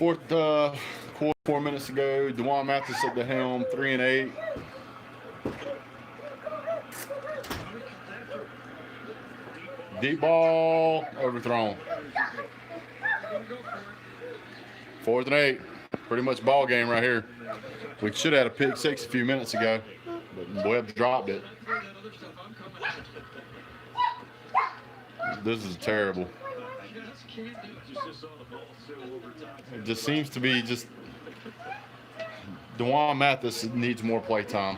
Fourth quarter, 4 minutes ago. Dewan Mathis at the helm, 3 and 8. Deep ball overthrown. 4th and 8. Pretty much ball game right here. We should have had a pick six a few minutes ago, but Webb dropped it. This is terrible. It just seems to be just Dewan Mathis needs more play time.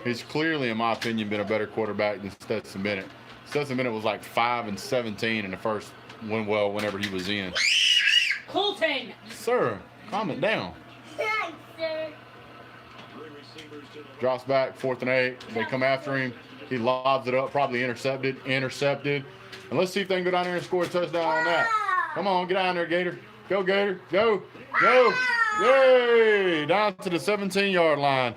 He's clearly, in my opinion, been a better quarterback than Stetson Bennett. Stetson Bennett was like 5 and 17 in the first whenever he was in. Colton! Sir, calm it down. Drops back, 4th and 8. They come after him. He lobs it up, probably intercepted. And let's see if they can go down there and score a touchdown on that. Come on, get down there, Gator. Go, Gator. Go. Yay! Down to the 17-yard line.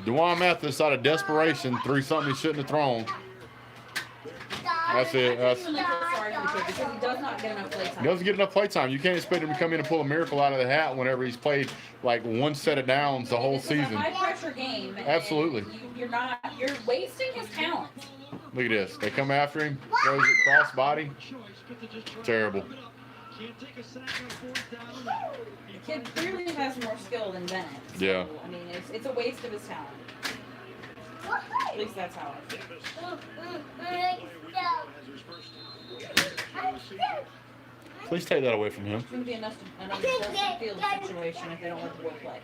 Dewan Mathis, out of desperation, threw something he shouldn't have thrown. That's it. He does not get enough play time. He doesn't get enough play time. You can't expect him to come in and pull a miracle out of the hat whenever he's played like one set of downs the whole season. It's a high-pressure game. Absolutely. You're wasting his talent. Look at this. They come after him, throws it cross body. Terrible. The kid clearly has more skill than Bennett. So, Yeah. I mean, it's a waste of his talent. At least that's how I feel. Please take that away from him. It's going to be another field situation if they don't let the boy play.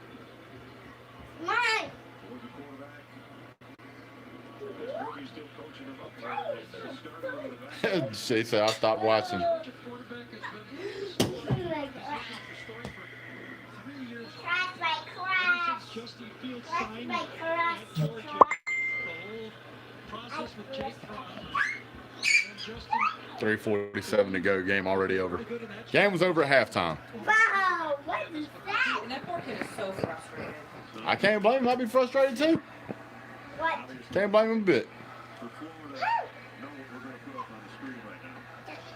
She said, I stopped watching. $3:47 to go. Game already over. Game was over at halftime. Wow, what is that? And that poor kid is so frustrated. I can't blame him. I'd be frustrated too. What? Can't blame him a bit.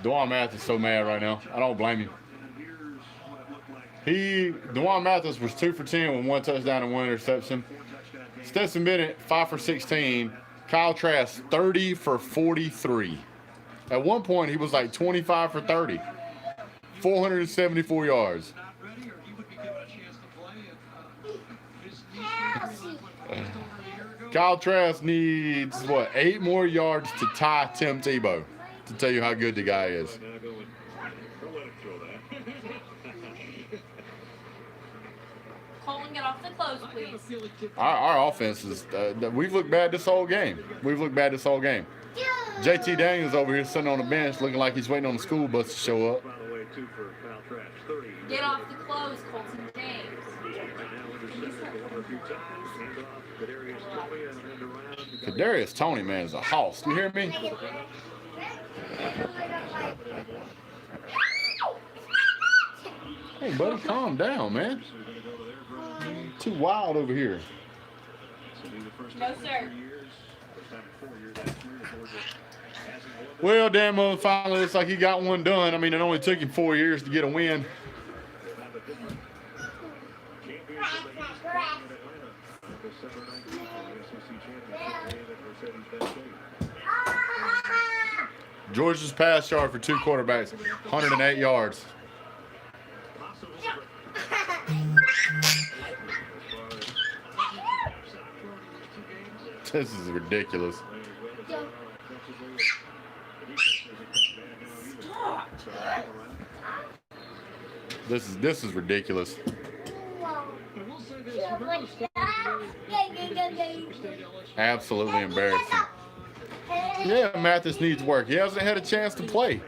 Dewan Mathis is so mad right now. I don't blame him. Dewan Mathis was 2 for 10 with 1 touchdown and 1 interception. Stetson Bennett, 5 for 16. Kyle Trask, 30 for 43. At one point, he was like 25 for 30. 474 yards. Kyle Trask needs, 8 more yards to tie Tim Tebow, to tell you how good the guy is. Colin, get off the clothes, please. Our offense is, we've looked bad this whole game. JT Daniels over here sitting on the bench looking like he's waiting on the school bus to show up. Get off the clothes, Colton James. Kadarius Toney, man, is a hoss. You hear me? Hey, buddy, calm down, man. Too wild over here. No, sir. Well, Dan finally looks like he got one done. I mean, it only took him 4 years to get a win. Georgia's pass yard for 2 quarterbacks, 108 yards. This is ridiculous. This is ridiculous. Absolutely embarrassing. Yeah, Mathis needs work. He hasn't had a chance to play.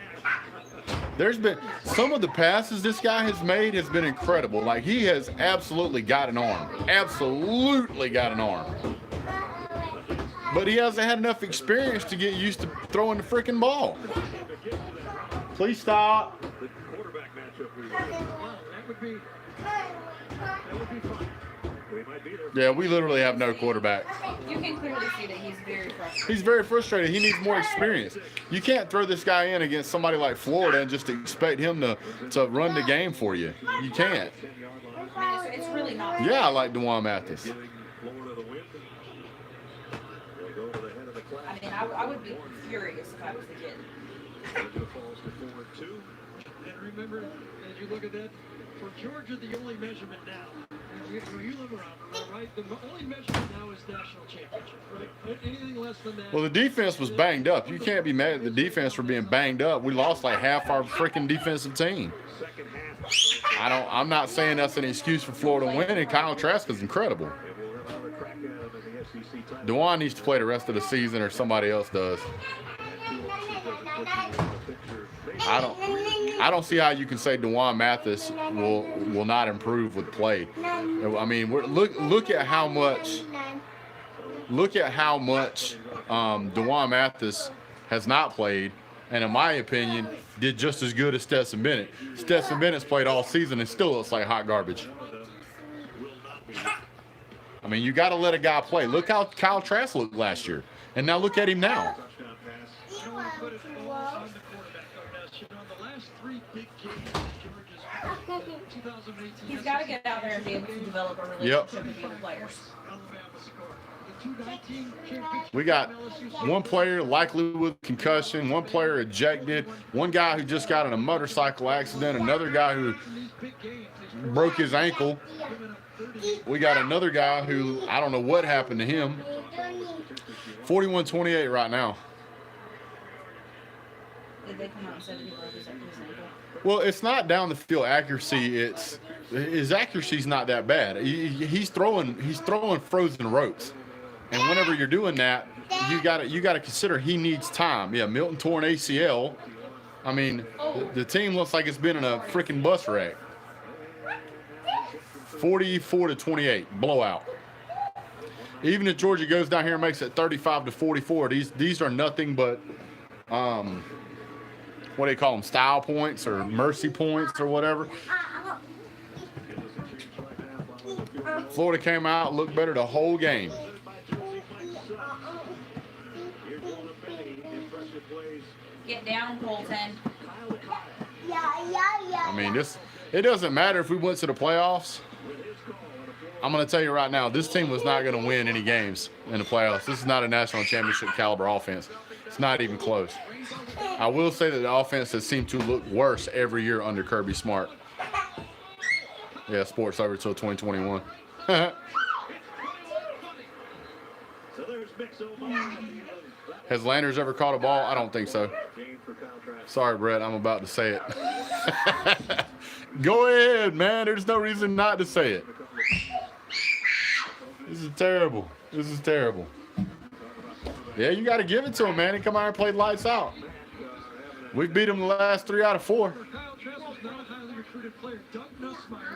There's been some of the passes this guy has made has been incredible. Like, he has absolutely got an arm. Absolutely got an arm. But he hasn't had enough experience to get used to throwing the freaking ball. Please stop. Yeah, we literally have no quarterback. You can clearly see that he's very frustrated. He's very frustrated. He needs more experience. You can't throw this guy in against somebody like Florida and just expect him to run the game for you. You can't. I mean, it's really not. Yeah, I like DeJuan Mathis. I mean, I would be furious if I was the kid. And remember, as you look at that, for Georgia, the only measurement now, you live around, right? The only measurement now is national championship, right? Anything less than that. Well, the defense was banged up. You can't be mad at the defense for being banged up. We lost like half our freaking defensive team. I'm not saying that's an excuse for Florida winning. Kyle Trask is incredible. DeJuan needs to play the rest of the season, or somebody else does. I don't see how you can say DeJuan Mathis will not improve with play. I mean, look at how much DeJuan Mathis has not played, and in my opinion, did just as good as Stetson Bennett. Stetson Bennett's played all season and still looks like hot garbage. I mean, you got to let a guy play. Look how Kyle Trask looked last year, and now look at him now. He's got to get out there and be able to develop a relationship with the other players. We got one player likely with concussion, one player ejected, one guy who just got in a motorcycle accident, another guy who broke his ankle. We got another guy who, I don't know what happened to him. 41-28 right now. Did they come out and say that he broke his ankle? Well, it's not down the field accuracy. It's his accuracy's not that bad. He's throwing frozen ropes, and whenever you're doing that, you got to consider he needs time. Yeah, Milton torn ACL. I mean, the team looks like it's been in a freaking bus wreck. 44-28 blowout. Even if Georgia goes down here and makes it 35-44, these are nothing but what do they call them, style points or mercy points or whatever. Florida came out, looked better the whole game. Get down, Colton. I mean, it doesn't matter if we went to the playoffs. I'm going to tell you right now, this team was not going to win any games in the playoffs. This is not a national championship caliber offense. It's not even close. I will say that the offense has seemed to look worse every year under Kirby Smart. Yeah, sports over till 2021. Has Landers ever caught a ball? I don't think so. Sorry, Brett, I'm about to say it. Go ahead, man. There's no reason not to say it. This is terrible. This is terrible. Yeah, you got to give it to him, man. He come out and played lights out. We've beat him the last 3 out of 4.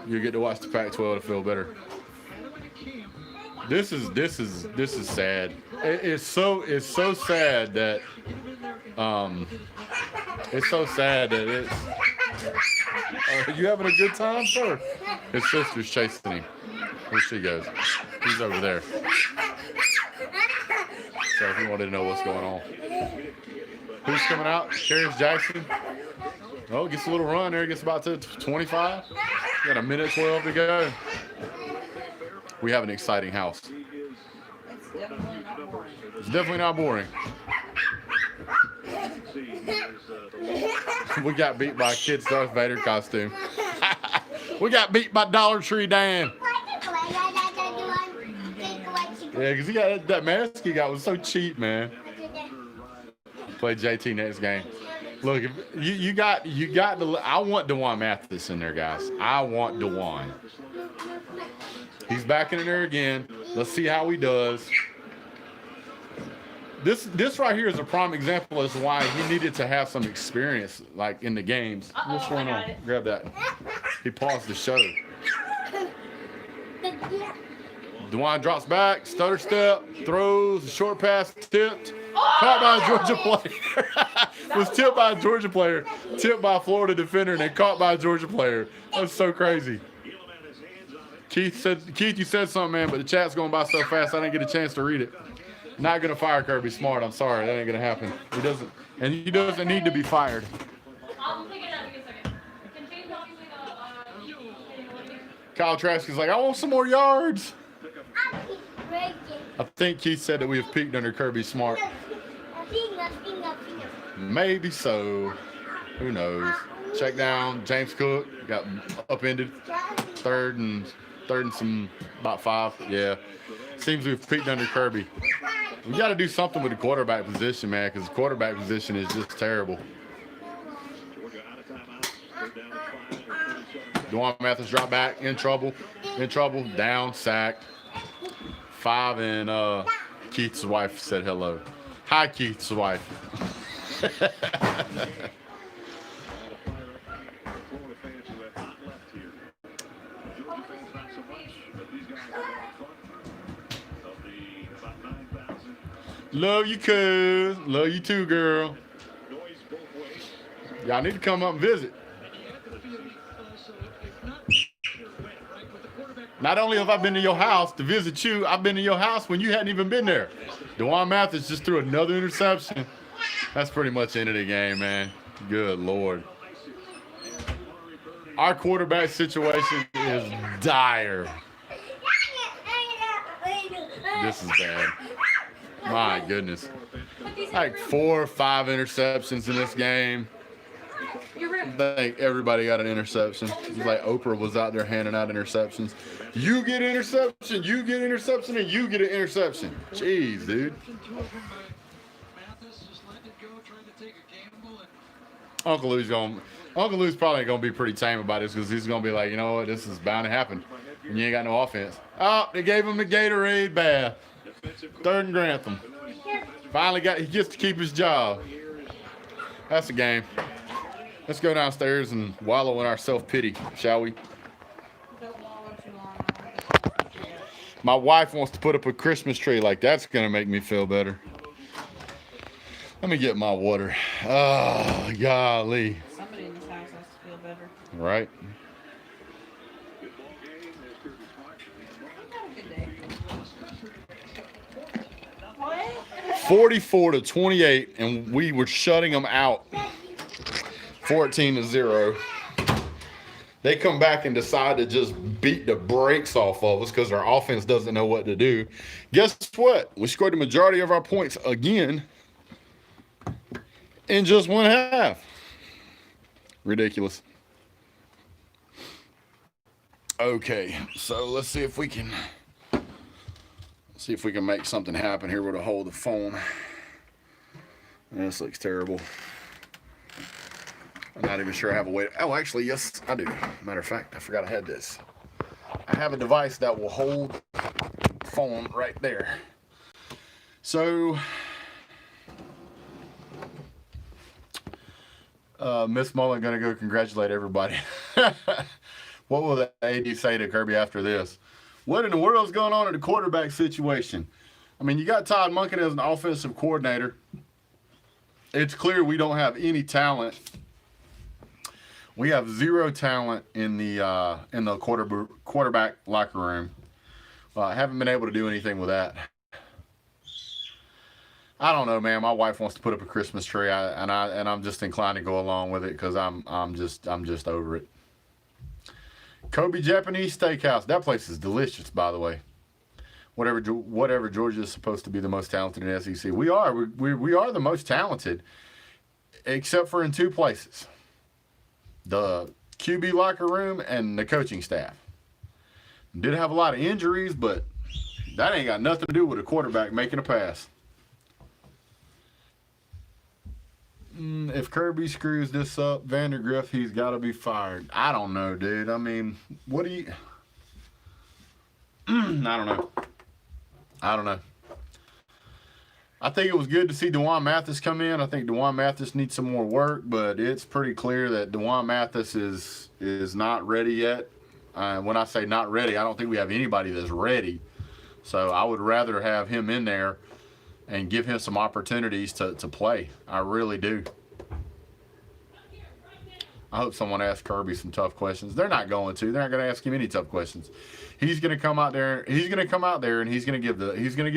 You get to watch the Pac-12 to feel better. This is sad. It's so sad that it's so sad that it's. Are you having a good time, sir? His sister's chasing him. Here she goes. He's over there. So if you wanted to know what's going on. Who's coming out? Carius Jackson. Oh, gets a little run there. Gets about to 25. Got a minute 12 to go. We have an exciting house. It's definitely not boring. We got beat by a kid's Darth Vader costume. We got beat by Dollar Tree Dan. Yeah, because he got that mask he got was so cheap, man. Play JT next game. Look, if you got the. I want DeJuan Mathis in there, guys. I want DeJuan. He's back in there again. Let's see how he does. This right here is a prime example as to why he needed to have some experience, like in the games. What's going on? Grab that. He paused the show. DeJuan drops back, stutter step, throws, a short pass, tipped, caught by a Georgia player. Was tipped by a Georgia player, tipped by a Florida defender, and then caught by a Georgia player. That's so crazy. Keith, you said something, man, but the chat's going by so fast I didn't get a chance to read it. Not gonna fire Kirby Smart. I'm sorry, that ain't gonna happen. He doesn't need to be fired. I'll pick it up in a second. Can James Kyle Trask is like, I want some more yards. I keep breaking. I think Keith said that we have peaked under Kirby Smart. Finger. Maybe so. Who knows? Check down. James Cook got upended. Third and some about 5. Yeah. Seems we've peaked under Kirby. We got to do something with the quarterback position, man, because the quarterback position is just terrible. Dewan Mathis dropped back, in trouble, down, sacked. 5, and Keith's wife said hello. Hi, Keith's wife. Love you, cuz. Love you too, girl. Y'all need to come up and visit. Not only have I been to your house to visit you, I've been to your house when you hadn't even been there. Dewan Mathis just threw another interception. That's pretty much the end of the game, man. Good Lord. Our quarterback situation is dire. This is bad. My goodness. Like 4 or 5 interceptions in this game. I think everybody got an interception. It's like Oprah was out there handing out interceptions. You get an interception, you get an interception, and you get an interception. Jeez, dude. Uncle Lou's probably gonna be pretty tame about this because he's gonna be like, you know what, this is bound to happen. And you ain't got no offense. Oh, they gave him the Gatorade bath. 3rd and Grantham. Finally he gets to keep his job. That's the game. Let's go downstairs and wallow in our self-pity, shall we? My wife wants to put up a Christmas tree. Like, that's going to make me feel better. Let me get my water. Oh, golly. Somebody in this house has to feel better. Right. Good day. 44-28, and we were shutting them out. 14-0. They come back and decide to just beat the brakes off of us because our offense doesn't know what to do. Guess what? We scored the majority of our points again in just 1 half. Ridiculous. Okay, so let's see if we can make something happen here with a hold the phone. This looks terrible. I'm not even sure I have a way to, oh, actually, yes, I do. Matter of fact, I forgot I had this. I have a device that will hold the phone right there. So, Miss Mullen gonna go congratulate everybody. What will the AD say to Kirby after this? What in the world is going on in the quarterback situation? I mean, you got Todd Monken as an offensive coordinator. It's clear we don't have any talent. We have 0 talent in the quarterback locker room. I haven't been able to do anything with that. I don't know, man. My wife wants to put up a Christmas tree, and I'm just inclined to go along with it because I'm just over it. Kobe Japanese Steakhouse. That place is delicious, by the way. Whatever Georgia is supposed to be the most talented in the SEC. We are the most talented, except for in 2 places. The QB locker room and the coaching staff. Did have a lot of injuries, but that ain't got nothing to do with a quarterback making a pass. If Kirby screws this up, Vandergriff, he's got to be fired. I don't know, dude. I mean, what do you... I don't know. I think it was good to see Dewan Mathis come in. I think Dewan Mathis needs some more work, but it's pretty clear that Dewan Mathis is not ready yet. When I say not ready, I don't think we have anybody that's ready. So I would rather have him in there and give him some opportunities to play. I really do. I hope someone asks Kirby some tough questions. They're not going to. They're not going to ask him any tough questions. He's going to come out there. He's going to come out there and he's going to give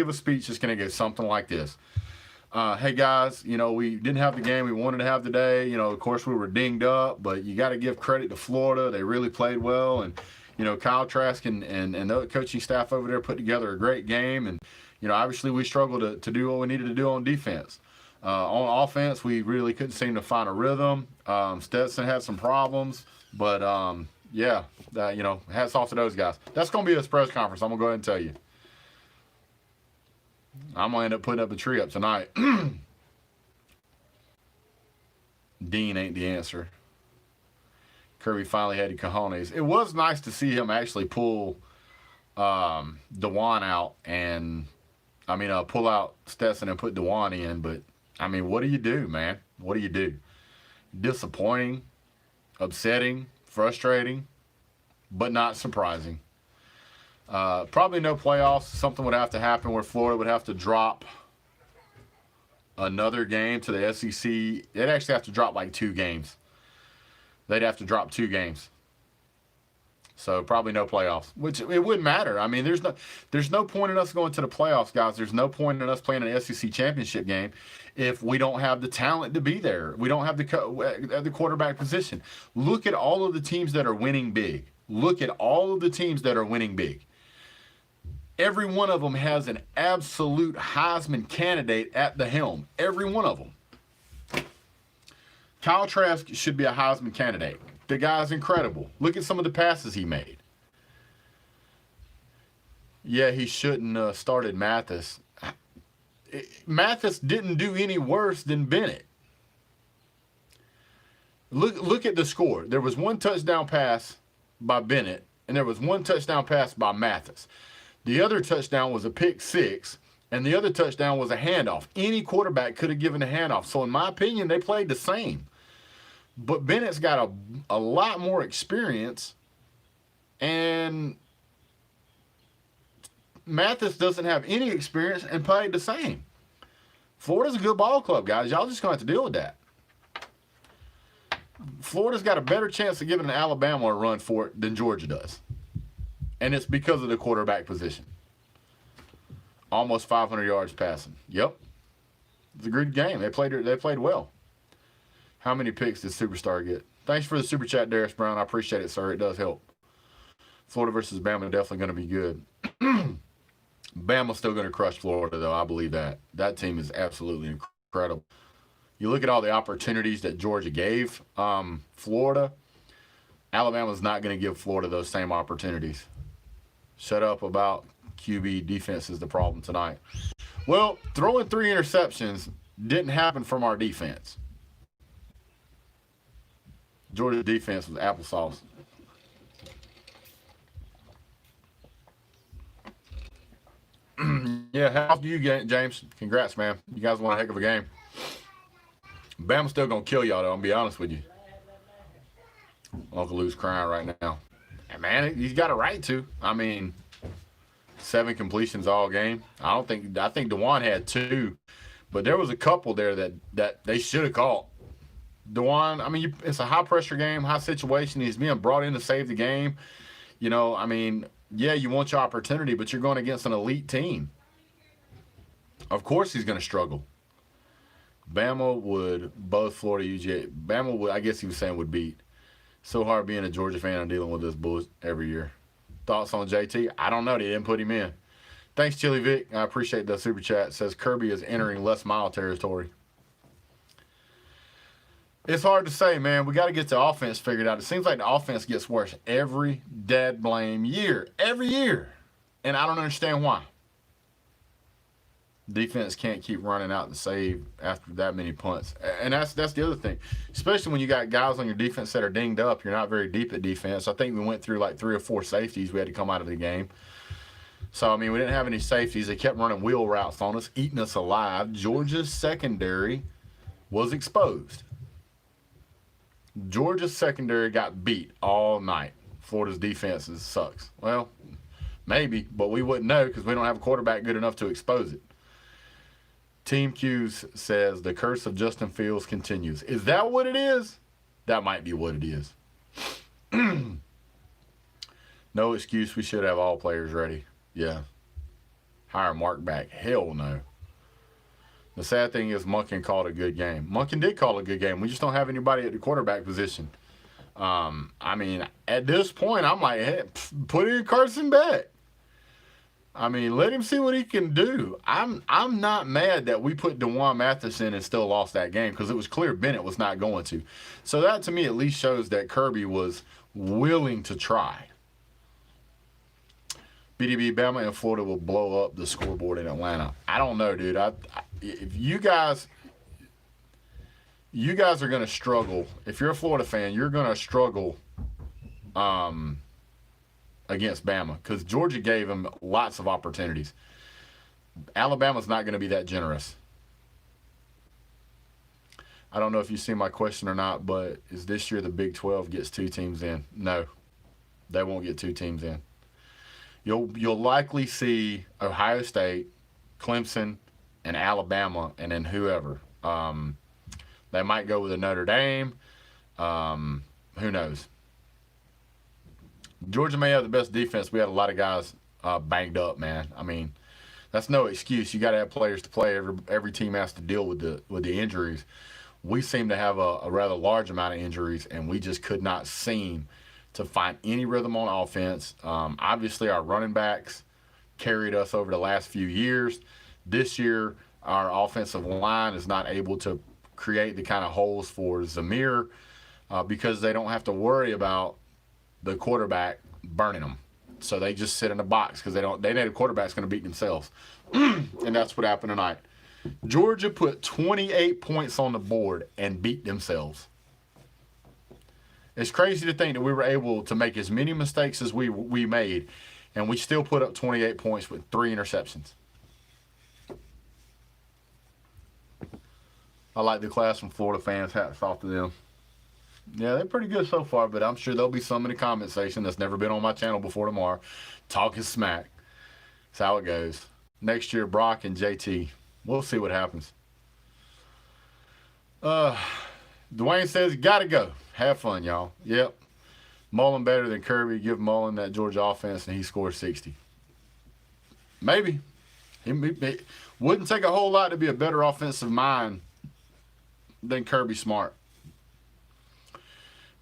a speech that's going to give something like this. Hey guys, we didn't have the game we wanted to have today. Of course we were dinged up, but you got to give credit to Florida. They really played well, and Kyle Trask and the coaching staff over there put together a great game. And obviously we struggled to do what we needed to do on defense. On offense, we really couldn't seem to find a rhythm. Stetson had some problems, but hats off to those guys. That's going to be his press conference. I'm going to go ahead and tell you. I'm going to end up putting up a tree up tonight. Dean ain't the answer. Kirby finally had the cojones. It was nice to see him actually pull DeJuan out and, pull out Stetson and put DeJuan in. But, what do you do, man? What do you do? Disappointing, upsetting, frustrating, but not surprising. Probably no playoffs. Something would have to happen where Florida would have to drop another game to the SEC. They'd actually have to drop like 2 games. They'd have to drop 2 games. So probably no playoffs, which it wouldn't matter. There's no point in us going to the playoffs, guys. There's no point in us playing an SEC championship game if we don't have the talent to be there. We don't have the quarterback position. Look at all of the teams that are winning big. Look at all of the teams that are winning big. Every one of them has an absolute Heisman candidate at the helm. Every one of them. Kyle Trask should be a Heisman candidate. The guy's incredible. Look at some of the passes he made. Yeah, he shouldn't have started Mathis. Mathis didn't do any worse than Bennett. Look at the score. There was 1 touchdown pass by Bennett, and there was 1 touchdown pass by Mathis. The other touchdown was a pick 6, and the other touchdown was a handoff. Any quarterback could have given a handoff. So in my opinion, they played the same. But Bennett's got a lot more experience, and Mathis doesn't have any experience and played the same. Florida's a good ball club, guys. Y'all just going to have to deal with that. Florida's got a better chance of giving Alabama a run for it than Georgia does. And it's because of the quarterback position. Almost 500 yards passing. Yep. It's a good game. They played well. How many picks did Superstar get? Thanks for the super chat, Darius Brown. I appreciate it, sir. It does help. Florida versus Bama definitely going to be good. Bama's still going to crush Florida, though. I believe that. That team is absolutely incredible. You look at all the opportunities that Georgia gave Florida. Alabama's not going to give Florida those same opportunities. Shut up about QB defense is the problem tonight. Well, throwing 3 interceptions didn't happen from our defense. Georgia's defense was applesauce. Yeah, how do you get, James? Congrats, man. You guys won a heck of a game. Bama's still going to kill y'all, though. I'm going to be honest with you. Uncle Lou's crying right now. And man, he's got a right to. 7 completions all game. I think DeJuan had 2, but there was a couple there that they should have caught. DeJuan, it's a high-pressure game, high situation. He's being brought in to save the game. Yeah, you want your opportunity, but you're going against an elite team. Of course he's going to struggle. Bama would, both Florida, UGA, Bama would, I guess he was saying would beat. So hard being a Georgia fan and dealing with this bull every year. Thoughts on JT? I don't know. They didn't put him in. Thanks, Chili Vic. I appreciate the super chat. It says Kirby is entering Les Miles territory. It's hard to say, man. We got to get the offense figured out. It seems like the offense gets worse every dead blame year. Every year. And I don't understand why. Defense can't keep running out to save after that many punts. And that's the other thing. Especially when you got guys on your defense that are dinged up. You're not very deep at defense. I think we went through like 3 or 4 safeties we had to come out of the game. So, we didn't have any safeties. They kept running wheel routes on us, eating us alive. Georgia's secondary was exposed. Georgia's secondary got beat all night. Florida's defense sucks. Well, maybe, but we wouldn't know because we don't have a quarterback good enough to expose it. Team Q's says the curse of Justin Fields continues. Is that what it is? That might be what it is. No excuse. We should have all players ready. Yeah. Hire Mark back. Hell no. The sad thing is Monken called a good game. Monken did call a good game. We just don't have anybody at the quarterback position. I mean, at this point, I'm like, hey, put in Carson back. I mean, let him see what he can do. I'm not mad that we put DeJuan Mathis in and still lost that game because it was clear Bennett was not going to. So that, to me, at least shows that Kirby was willing to try. BDB, Bama, and Florida will blow up the scoreboard in Atlanta. I don't know, dude. If you guys are going to struggle. If you're a Florida fan, you're going to struggle against Bama because Georgia gave them lots of opportunities. Alabama's not going to be that generous. I don't know if you see my question or not, but is this year the Big 12 gets 2 teams in? No, they won't get 2 teams in. You'll likely see Ohio State, Clemson, and Alabama, and then whoever. They might go with a Notre Dame. Who knows? Georgia may have the best defense. We had a lot of guys banged up, man. I mean, that's no excuse. You got to have players to play. Every team has to deal with the injuries. We seem to have a rather large amount of injuries, and we just could not seem to find any rhythm on offense. Obviously, our running backs carried us over the last few years. This year, our offensive line is not able to create the kind of holes for Zamir because they don't have to worry about the quarterback burning them. So they just sit in the box because they know the quarterback's going to beat themselves. And that's what happened tonight. Georgia put 28 points on the board and beat themselves. It's crazy to think that we were able to make as many mistakes as we made, and we still put up 28 points with 3 interceptions. I like the class from Florida fans. Hats off to them. Yeah, they're pretty good so far, but I'm sure there'll be some in the comment section that's never been on my channel before tomorrow talking smack. That's how it goes. Next year, Brock and JT. We'll see what happens. Dwayne says, gotta go. Have fun, y'all. Yep. Mullen better than Kirby. Give Mullen that Georgia offense, and he scores 60. Maybe. It wouldn't take a whole lot to be a better offensive mind than Kirby Smart.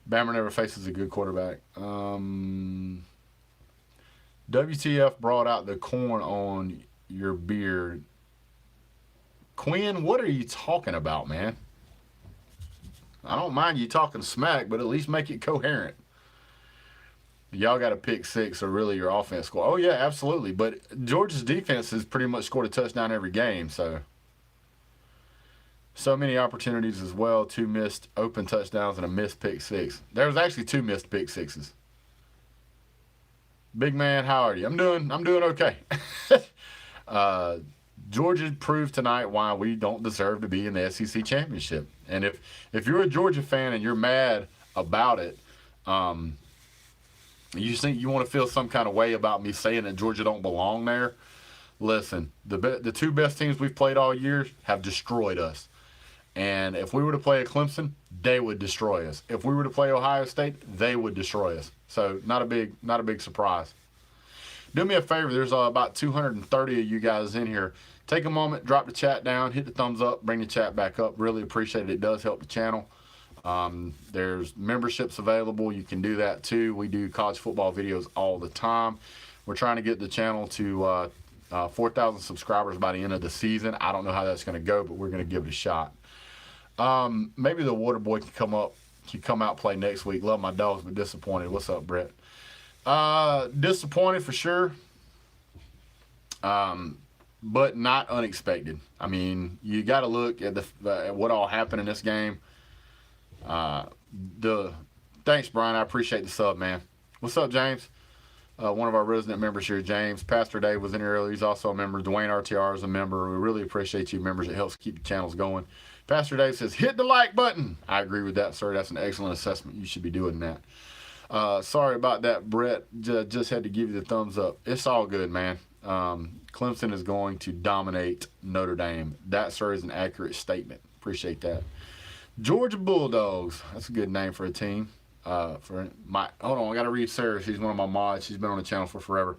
Bama never faces a good quarterback. WTF brought out the corn on your beard. Quinn, what are you talking about, man? I don't mind you talking smack, but at least make it coherent. Y'all got a pick 6, or really your offense score. Oh, yeah, absolutely. But Georgia's defense has pretty much scored a touchdown every game, so many opportunities as well. 2 missed open touchdowns and a missed pick 6. There was actually 2 missed pick 6s. Big man, how are you? I'm doing okay. Georgia proved tonight why we don't deserve to be in the SEC championship. And if you're a Georgia fan and you're mad about it, you think you want to feel some kind of way about me saying that Georgia don't belong there, listen, the 2 best teams we've played all year have destroyed us. And if we were to play a Clemson, they would destroy us. If we were to play Ohio State, they would destroy us. So not a big surprise. Do me a favor. There's about 230 of you guys in here. Take a moment, drop the chat down, hit the thumbs up, bring the chat back up. Really appreciate it. It does help the channel. There's memberships available. You can do that too. We do college football videos all the time. We're trying to get the channel to 4,000 subscribers by the end of the season. I don't know how that's going to go, but we're going to give it a shot. Maybe the water boy can come out play next week. Love my dogs, but disappointed. What's up, Brett? Disappointed for sure. But not unexpected. I mean, you got to look at at what all happened in this game. Thanks, Brian. I appreciate the sub, man. What's up, James? One of our resident members here, James. Pastor Dave was in here earlier. He's also a member. Dwayne RTR is a member. We really appreciate you members. It helps keep the channels going. Pastor Dave says, hit the like button. I agree with that, sir. That's an excellent assessment. You should be doing that. Sorry about that, Brett. Just had to give you the thumbs up. It's all good, man. Clemson is going to dominate Notre Dame. That, sir, is an accurate statement. Appreciate that. Georgia Bulldogs. That's a good name for a team. Hold on, I gotta read Sarah. She's one of my mods. She's been on the channel for forever.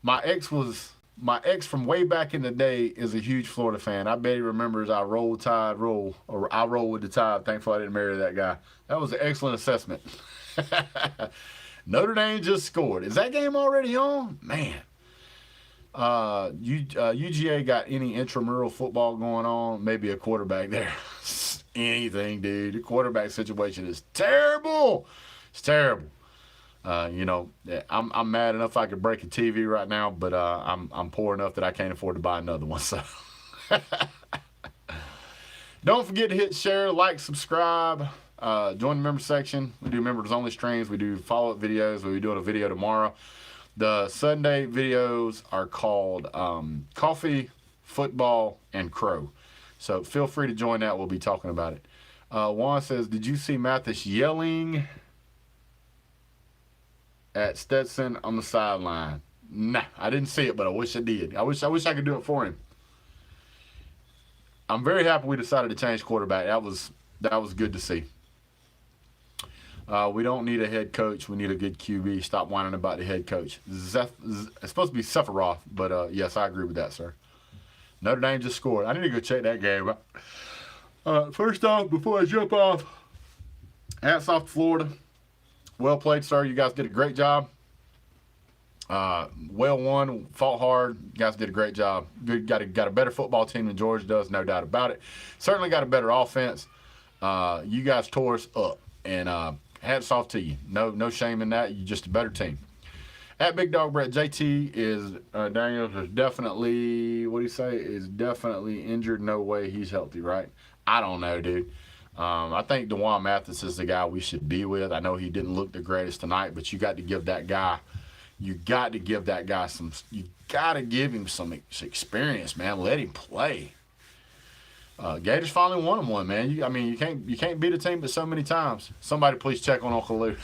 My ex from way back in the day is a huge Florida fan. I bet he remembers I roll tide roll, or I roll with the tide. Thankfully I didn't marry that guy. That was an excellent assessment. Notre Dame just scored. Is that game already on? Man. UGA got any intramural football going on? Maybe a quarterback there. Anything, dude. The quarterback situation is terrible. It's terrible. I'm mad enough I could break a TV right now, but I'm poor enough that I can't afford to buy another one. So don't forget to hit share, like, subscribe, join the member section. We do members only streams. We do follow-up videos. We'll be doing a video tomorrow. The Sunday videos are called Coffee, Football, and Crow. So feel free to join that. We'll be talking about it. Juan says, did you see Mathis yelling at Stetson on the sideline? Nah, I didn't see it, but I wish I did. I wish I could do it for him. I'm very happy we decided to change quarterback. That was good to see. We don't need a head coach. We need a good QB. Stop whining about the head coach. It's supposed to be Sephiroth, but yes, I agree with that, sir. Notre Dame just scored. I need to go check that game out. First off, before I jump off, hats off to Florida. Well played, sir. You guys did a great job. Well won. Fought hard. You guys did a great job. Good. Got a better football team than Georgia does, no doubt about it. Certainly got a better offense. You guys tore us up, and hats off to you. No shame in that. You're just a better team. At Big Dog Brett, JT is Daniels is definitely, what do you say? Is definitely injured. No way he's healthy, right? I don't know, dude. I think DeJuan Mathis is the guy we should be with. I know he didn't look the greatest tonight, but you got to give that guy some. You got to give him some experience, man. Let him play. Gators finally won him one, man. You can't beat a team but so many times. Somebody please check on Uncle Lou.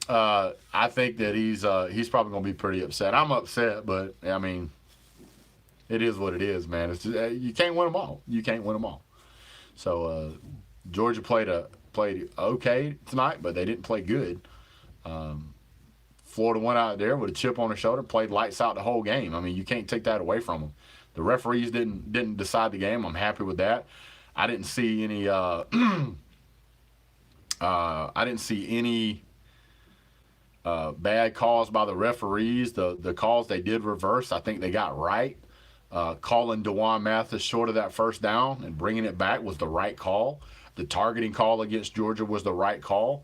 I think that he's probably gonna be pretty upset. I'm upset, but I mean, it is what it is, man. It's just, you can't win them all. You can't win them all. So Georgia played okay tonight, but they didn't play good. Florida went out there with a chip on their shoulder, played lights out the whole game. I mean, you can't take that away from them. The referees didn't decide the game. I'm happy with that. I didn't see any. Bad calls by the referees. The calls they did reverse. I think they got right. Calling DeJuan Mathis short of that first down and bringing it back was the right call. The targeting call against Georgia was the right call.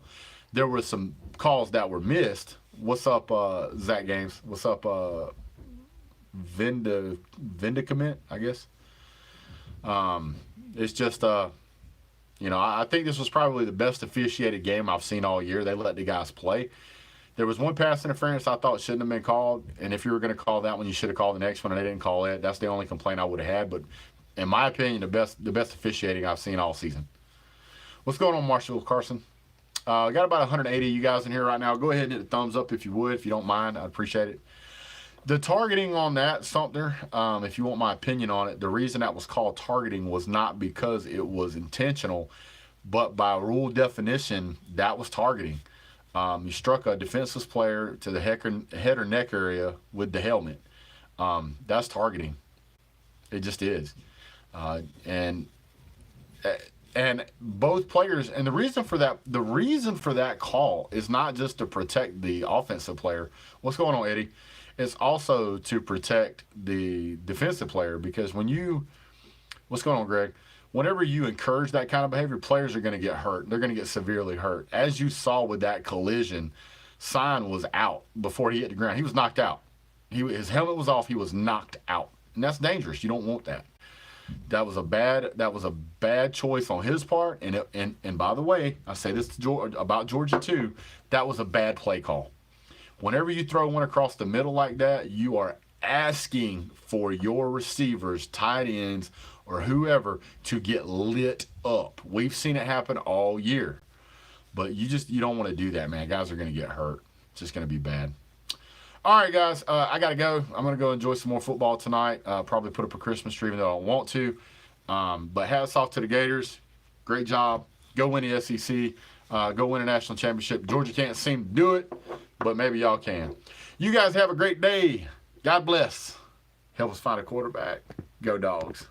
There were some calls that were missed. What's up, Zach Games? What's up, Vindicament, I guess? It's just, I think this was probably the best officiated game I've seen all year. They let the guys play. There was one pass interference I thought shouldn't have been called, and if you were going to call that one, you should have called the next one, and they didn't call it. That's the only complaint I would have had, but in my opinion, the best officiating I've seen all season. What's going on, Marshall Carson? Got about 180 of you guys in here right now. Go ahead and hit a thumbs up if you would, if you don't mind. I'd appreciate it. The targeting on that, Sumter, if you want my opinion on it, the reason that was called targeting was not because it was intentional, but by rule definition, that was targeting. You struck a defenseless player to the head or neck area with the helmet. That's targeting. It just is. And both players, and the reason for that call is not just to protect the offensive player. What's going on, Eddie? It's also to protect the defensive player, because what's going on, Greg? Whenever you encourage that kind of behavior, players are going to get hurt. They're going to get severely hurt. As you saw with that collision, Sign was out before he hit the ground. He was knocked out. His helmet was off. He was knocked out, and that's dangerous. You don't want that. That was a bad choice on his part. And by the way, I say this about Georgia too. That was a bad play call. Whenever you throw one across the middle like that, you are asking for your receivers, tight ends, or whoever to get lit up. We've seen it happen all year. But you don't want to do that, man. Guys are going to get hurt. It's just going to be bad. All right, guys, I got to go. I'm going to go enjoy some more football tonight. Probably put up a Christmas tree even though I don't want to. But hats off to the Gators. Great job. Go win the SEC. Go win a national championship. Georgia can't seem to do it, but maybe y'all can. You guys have a great day. God bless. Help us find a quarterback. Go Dogs.